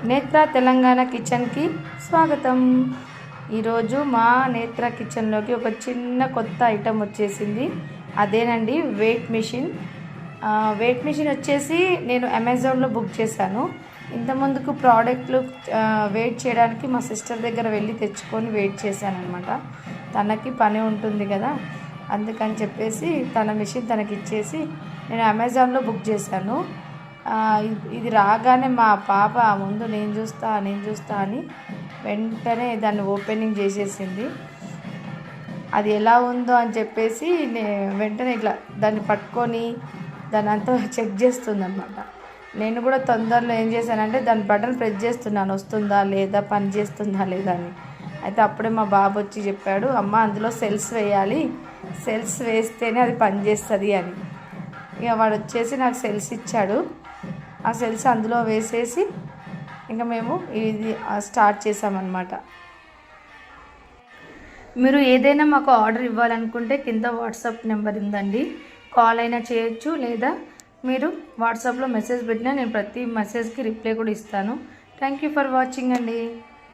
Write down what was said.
నేత్ర తెలంగాణ కిచెన్కి స్వాగతం. ఈరోజు మా నేత్ర కిచెన్లోకి ఒక చిన్న కొత్త ఐటెం వచ్చేసింది. అదేనండి వెయిట్ మిషన్. వెయిట్ మిషన్ వచ్చేసి నేను అమెజాన్లో బుక్ చేశాను. ఇంతకుముందుకు ప్రోడక్ట్లు వెయిట్ చేయడానికి మా సిస్టర్ దగ్గర వెళ్ళి తెచ్చుకొని వెయిట్ చేశాను అనమాట. తనకి పని ఉంటుంది కదా, అందుకని చెప్పేసి తన మిషన్ తనకి ఇచ్చేసి నేను అమెజాన్లో బుక్ చేశాను. ఇది రాగానే మా పాప ముందు నేను చూస్తా అని వెంటనే దాన్ని ఓపెనింగ్ చేసేసింది. అది ఎలా ఉందో అని చెప్పేసి వెంటనే ఇట్లా దాన్ని పట్టుకొని దాన్ని అంతా చెక్ చేస్తుంది అనమాట. నేను కూడా తొందరలో ఏం చేశానంటే దాని బటన్ ప్రెస్ చేస్తున్నాను, వస్తుందా లేదా, పని చేస్తుందా లేదా అని. అయితే అప్పుడే మా బాబు వచ్చి చెప్పాడు, అమ్మ అందులో సెల్స్ వేయాలి, సెల్స్ వేస్తేనే అది పనిచేస్తుంది అని. ఇక వాడు వచ్చేసి నాకు సెల్స్ ఇచ్చాడు. ఆ సెల్స్ అందులో వేసేసి ఇంకా మేము ఇది స్టార్ట్ చేసామన్నమాట. మీరు ఏదైనా మాకు ఆర్డర్ ఇవ్వాలనుకుంటే కింద వాట్సాప్ నెంబర్ ఉందండి, కాల్ అయినా చేయొచ్చు, లేదా మీరు వాట్సాప్లో మెసేజ్ పెట్టినా నేను ప్రతి మెసేజ్కి రిప్లై కూడా ఇస్తాను. థ్యాంక్ యూ ఫర్ వాచింగ్ అండి.